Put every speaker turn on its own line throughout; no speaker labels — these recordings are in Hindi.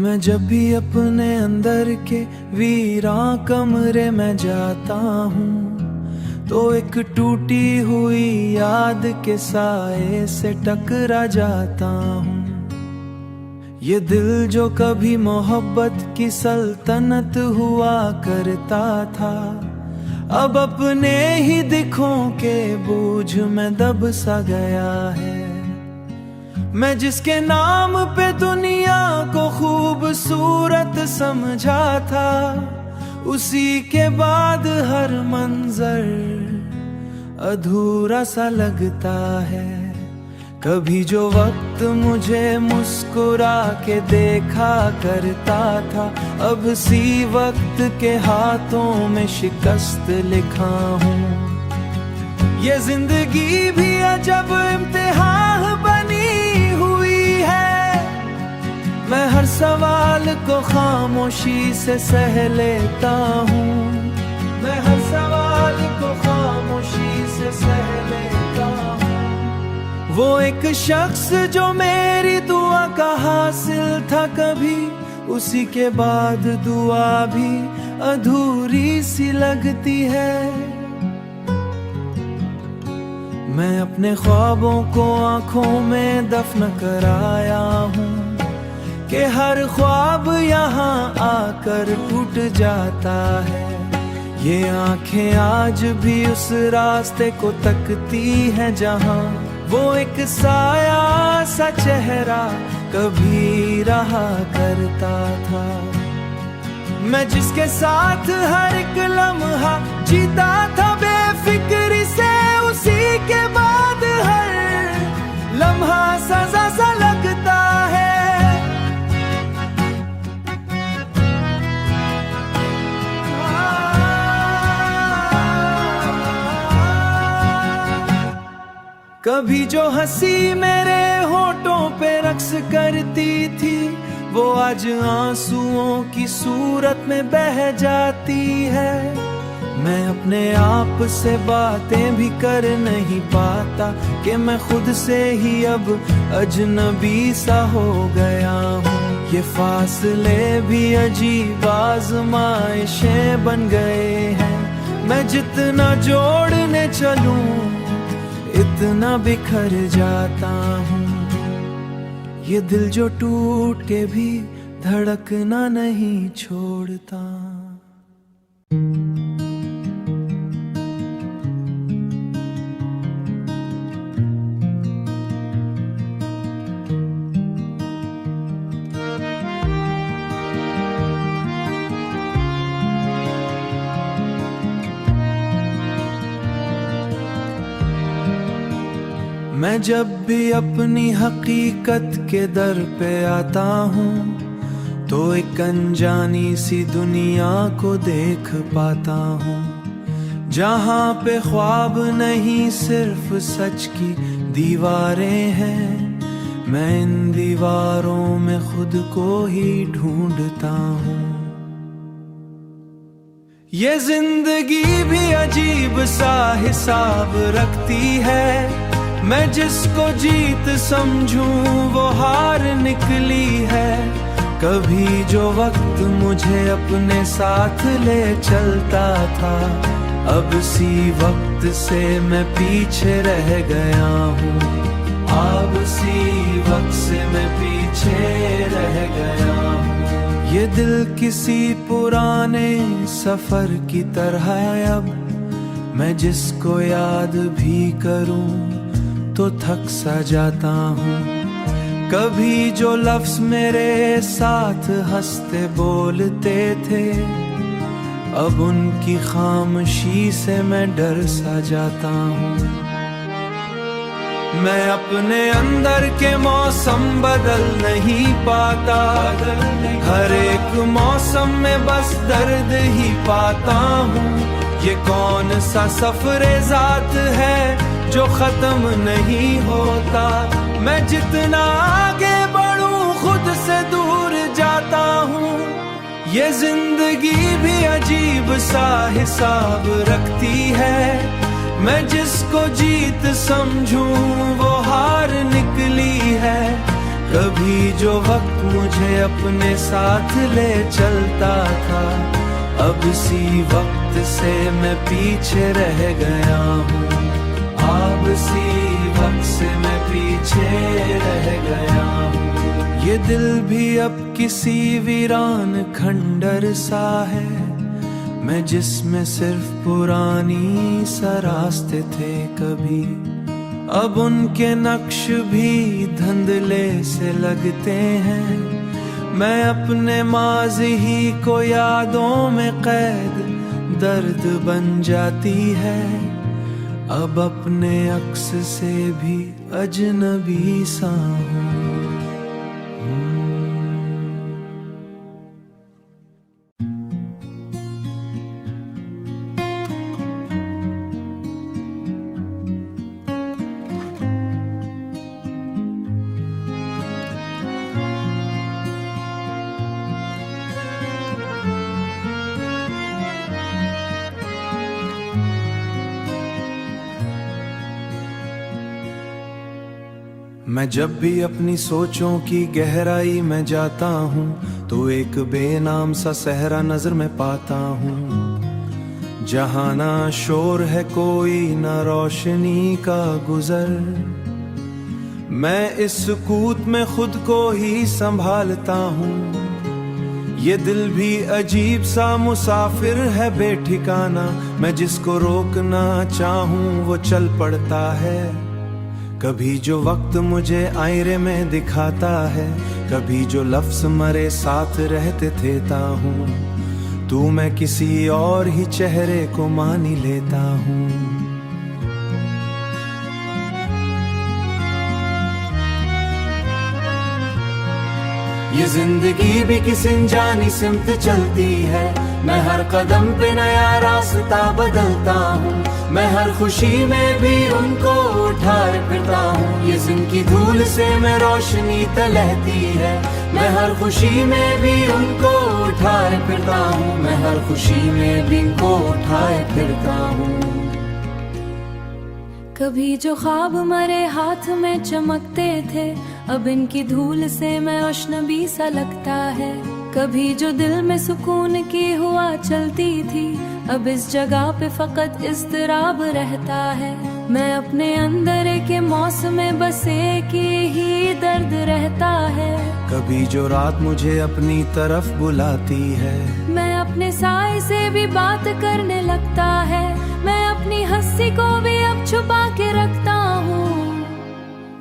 मैं जब भी अपने अंदर के वीरान कमरे में जाता हूँ तो एक टूटी हुई याद के साए से टकरा जाता हूँ। ये दिल जो कभी मोहब्बत की सल्तनत हुआ करता था, अब अपने ही दिखों के बोझ में दब सा गया है। मैं जिसके नाम पे दुनिया को खूबसूरत समझा था, उसी के बाद हर मंजर अधूरा सा लगता है। कभी जो वक्त मुझे मुस्कुरा के देखा करता था, अब सी वक्त के हाथों में शिकस्त लिखा हूँ। ये जिंदगी भी अजब इम्तिहान बनी हुई है। मैं हर सवाल को खामोशी से सह लेता हूँ। मैं हर सवाल को खामोशी से सह लेता हूँ। वो एक शख्स जो मेरी दुआ का हासिल था कभी, उसी के बाद दुआ भी अधूरी सी लगती है। मैं अपने ख्वाबों को आंखों में दफन कराया हूँ कि हर ख्वाब यहाँ आकर टूट जाता है। ये आंखें आज भी उस रास्ते को तकती हैं जहाँ वो एक साया सा चेहरा कभी रहा करता था। मैं जिसके साथ हर एक लम्हा जीता था बेफिक्री से, उसी के बाद हर लम्हा सजा सा लगता है। कभी जो हंसी मेरे होठों पे रक्स करती थी, वो आज आंसुओं की सूरत में बह जाती है। मैं अपने आप से बातें भी कर नहीं पाता कि मैं खुद से ही अब अजनबी सा हो गया हूँ। ये फासले भी अजीब आजमाइशें बन गए हैं। मैं जितना जोड़ने चलूं इतना बिखर जाता हूँ। ये दिल जो टूट के भी धड़कना नहीं छोड़ता। मैं जब भी अपनी हकीकत के दर पे आता हूँ तो एक अनजानी सी दुनिया को देख पाता हूँ, जहाँ पे ख्वाब नहीं सिर्फ सच की दीवारें हैं। मैं इन दीवारों में खुद को ही ढूंढता हूँ। ये जिंदगी भी अजीब सा हिसाब रखती है। मैं जिसको जीत समझूं वो हार निकली है। कभी जो वक्त मुझे अपने साथ ले चलता था, अब सी वक्त से मैं पीछे रह गया हूँ। अब सी वक्त से मैं पीछे रह गया हूँ। ये दिल किसी पुराने सफर की तरह है। अब मैं जिसको याद भी करूं तो थक सा जाता हूँ। कभी जो लफ्ज मेरे साथ हंसते बोलते थे, अब उनकी खामोशी से मैं डर सा जाता हूँ। मैं अपने अंदर के मौसम बदल नहीं पाता। हर एक मौसम में बस दर्द ही पाता हूँ। ये कौन सा सफरे ज़ात है जो खत्म नहीं होता। मैं जितना आगे बढ़ूं खुद से दूर जाता हूँ। ये जिंदगी भी अजीब सा हिसाब रखती है। मैं जिसको जीत समझूं वो हार निकली है। कभी जो वक्त मुझे अपने साथ ले चलता था, अब इसी वक्त से मैं पीछे रह गया हूँ। अब इसी वक्त से मैं पीछे रह गया हूँ। ये दिल भी अब किसी वीरान खंडर सा है, मैं जिसमें सिर्फ पुरानी सा रास्ते थे कभी, अब उनके नक्श भी धुंधले से लगते हैं। मैं अपने माज़ी ही को यादों में कैद दर्द बन जाती है, अब अपने अक्स से भी अजनबी सा हूँ। मैं जब भी अपनी सोचों की गहराई में जाता हूँ, तो एक बेनाम सा सहरा नजर में पाता हूँ, जहाँ ना शोर है कोई ना रोशनी का गुजर। मैं इस सुकूत में खुद को ही संभालता हूँ, ये दिल भी अजीब सा मुसाफिर है बेठिकाना, मैं जिसको रोकना चाहूँ वो चल पड़ता है। कभी जो वक्त मुझे आईने में दिखाता है, कभी जो लफ्ज मरे साथ रहते देता हूँ, तू मैं किसी और ही चेहरे को मान ही लेता हूँ। ये जिंदगी भी किसी अनजानी सिमत चलती है, मैं हर कदम पे नया रास्ता बदलता हूँ, मैं हर खुशी में भी उनको उठाए फिरता हूँ। ये जिनकी धूल से मैं रोशनी तलहती है, मैं हर खुशी में भी उनको उठाए फिरता हूँ, मैं हर खुशी में भी उनको उठाए फिरता हूँ।
कभी जो ख्वाब मरे हाथ में चमकते थे, अब इनकी धूल से मैं अजनबी सा लगता है। कभी जो दिल में सुकून की हुआ चलती थी, अब इस जगह पे फकत इज़्तिराब रहता है। मैं अपने अंदर के मौसम में बस एक ही दर्द रहता है।
कभी जो रात मुझे अपनी तरफ बुलाती है,
मैं अपने साए से भी बात करने लगता है। मैं अपनी हंसी को भी अब छुपा के रखता हूँ,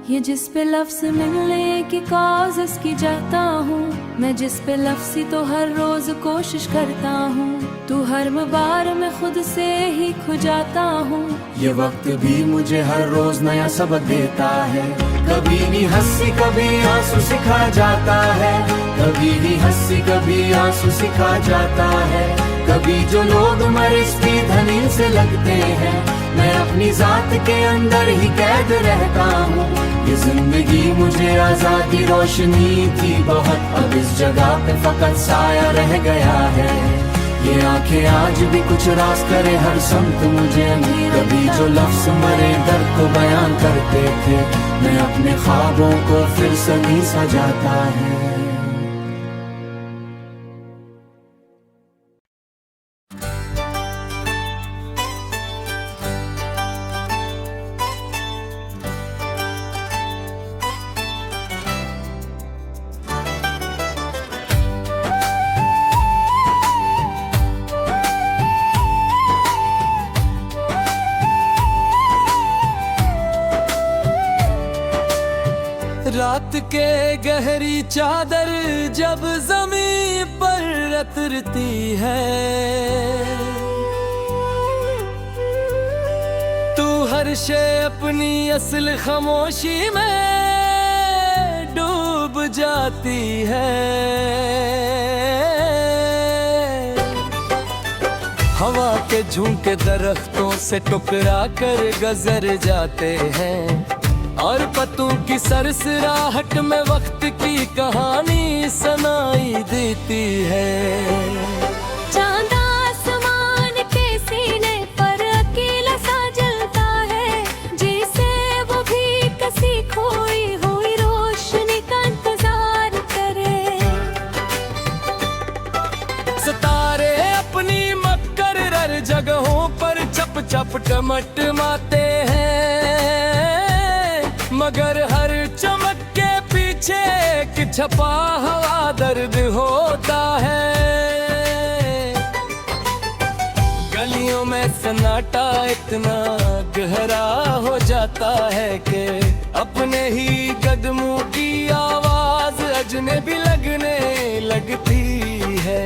ये जिस पे लफ्ज मिलने की कॉज़ की जाता हूँ, मैं जिस पे लफ्ज़ी तो हर रोज कोशिश करता हूँ, तू हर बार मैं खुद से ही खो जाता हूँ।
ये वक्त भी मुझे हर रोज नया सबक देता है, कभी भी हंसी कभी आंसू सिखा जाता है, कभी भी हंसी कभी आंसू सिखा जाता है। कभी जो लोग मर्ज़ की धनीन से लगते हैं, मैं अपनी जात के अंदर ही कैद रहता हूँ। ये जिंदगी मुझे आजादी रोशनी थी बहुत, अब इस जगह पे फकत साया रह गया है। ये आंखें आज भी कुछ रास करे हर समत मुझे। कभी जो लफ्ज मरे दर्द को बयान करते थे, मैं अपने ख्वाबों को फिर से नहीं सजाता है। रात के गहरी चादर जब ज़मीं पर रतरती है, तू हर शे अपनी असल खामोशी में डूब जाती है। हवा के झोंके दरख्तों से टकरा कर गुजर जाते हैं, और पत्तों की सरसराहट में वक्त की कहानी सुनाई देती है।
चांद आसमान के सीने पर अकेला सा जलता है, जैसे वो भी किसी खोई हुई रोशनी का
जगहों पर चप चप टमटमाते हैं, मगर हर चमक के पीछे एक छपा हुआ दर्द होता है। गलियों में सन्नाटा इतना गहरा हो जाता है कि अपने ही कदमों की आवाज अजनबी लगने लगती है।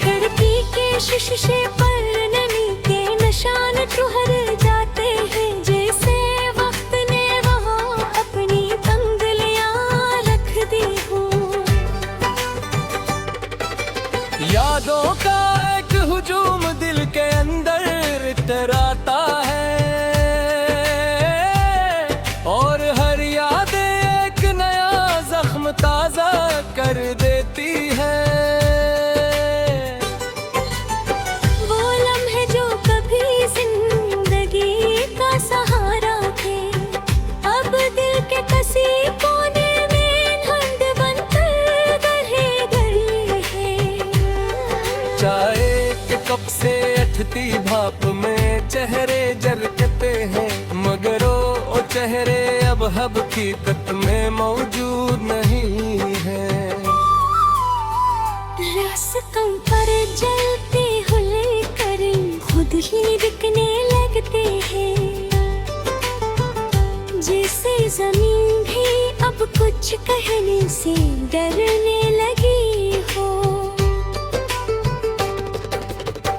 खिड़की के शीशे पर नमी के निशान ठुहर जाते हैं, जैसे वक्त ने वहाँ अपनी उंगलियां रख दी हों।
यादों का एक हुजूम दिल के अंदर इतराता है, और हर याद एक नया जख्म ताजा कर देती है।
वो लम्हे जो कभी जिंदगी का सहारा थे, अब दिल के कसी कोने में धंध बनकर गढ़े गए हैं।
चाय के कप से अठती भाप में चेहरे जलते हैं, मगर वो चेहरे अब हकीकत में मौजूद नहीं है।
रास्तों पर जलते हुए करें खुद ही दिखने लगते हैं, जैसे जमीन भी अब कुछ कहने से डरने लगी हो।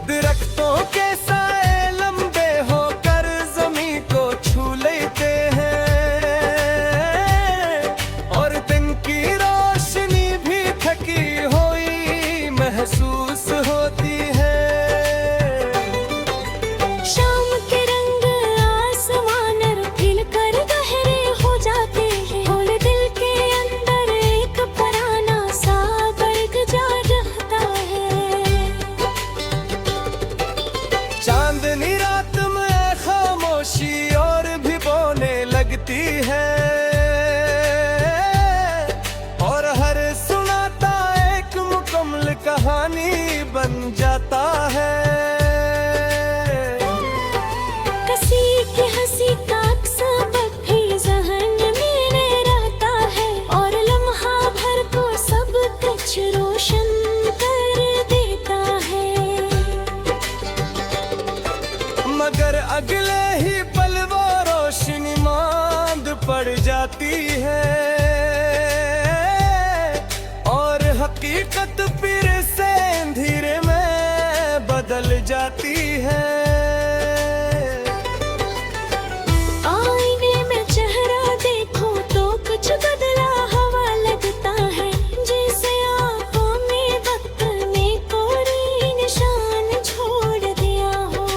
दरख्तों के साए लंबे होकर जमीन को छू लेते हैं, और दिन की रोशनी भी थकी हुई महसूस होती है।
शाम के रंग आसमान खिल कर गहरे हो जाते हैं, और दिल के अंदर एक पुराना सा बर्ग जा रहता है।
चांदनी रात में खामोशी और भी बोने लगती है, और हर सुनाता एक मुकम्मल कहानी बन जाता है।
किसी की हंसी का सबक भी ज़हन में रहता है, और लम्हा भर को सब कुछ रोशन कर देता है।
मगर अगले ही पल वो रोशनी मांद पड़ जाती है, और हकीकत फिर से धीरे में बदल जाती है।
आईने में चेहरा देखो तो कुछ बदला हुआ लगता है, जैसे आंखों में वक्त ने कोई निशान छोड़ दिया हो।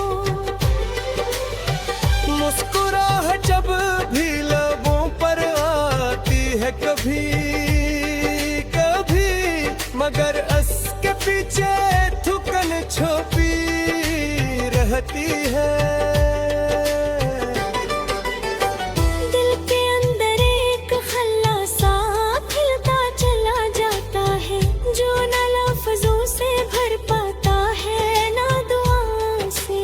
मुस्कुराहट जब भी लबों पर आती है कभी कभी, मगर उसके पीछे थुकन छुपी रहती है।
दिल के अंदर एक हल्ला सा खिलता चला जाता है, जो न लफ्जों से भर पाता है ना दुआओं से।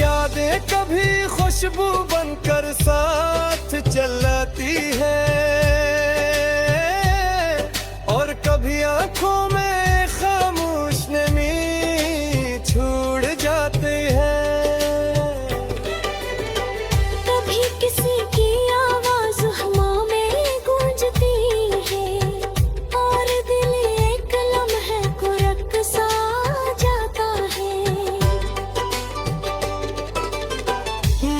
यादें कभी खुशबू बनकर साथ चलती है, और कभी आंखों में खामोश नमी छूट जाते हैं।
कभी किसी की आवाज हवा में गूंजती है, और दिल एक लम्हे को रक़्सा जाता है।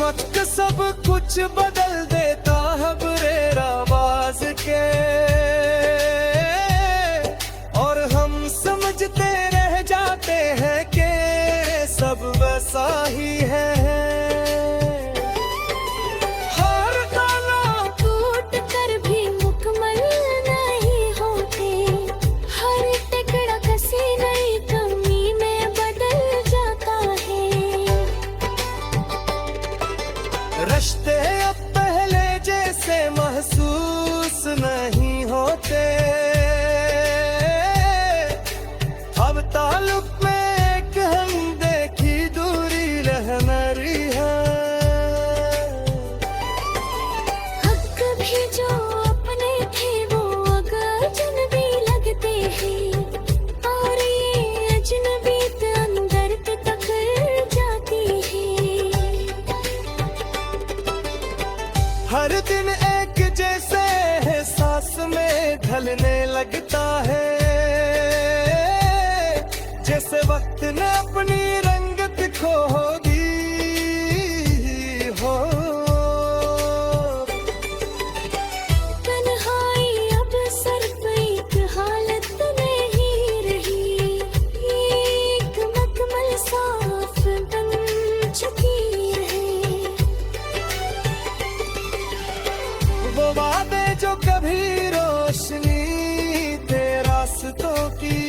वक्त सब कुछ बदल देता है बगैर आवाज के, और हम समझते रह जाते हैं कि सब वैसा ही है। हर गाना
टूट कर भी मुकम्मल नहीं होते, हर टुकड़ा किसी नई कमी में बदल जाता है।
रिश्ते अब पहले जैसे महसूस नहीं होते, अब लगने लगता है, जैसे वक्त ने अपनी रंगत खो दी हो।
तन्हाई अब सर पे एक हालत नहीं रही, एक मखमल साफ बन चुकी है।
वो वादे जो कभी रोशनी थे रास्तों की,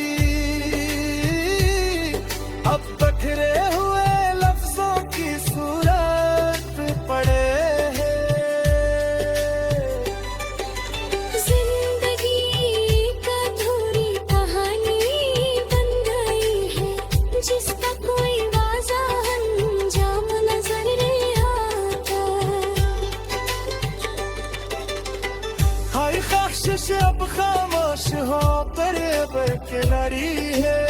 अब बखरे हुए लफ्जों की सूरत पड़े हैं।
जिंदगी एक अधूरी कहानी बन गई है, जिसका कोई वाज़ह अंजाम नजर नहीं आता।
हाय ख्वाहिश अब खामोश हो पर किनारी है,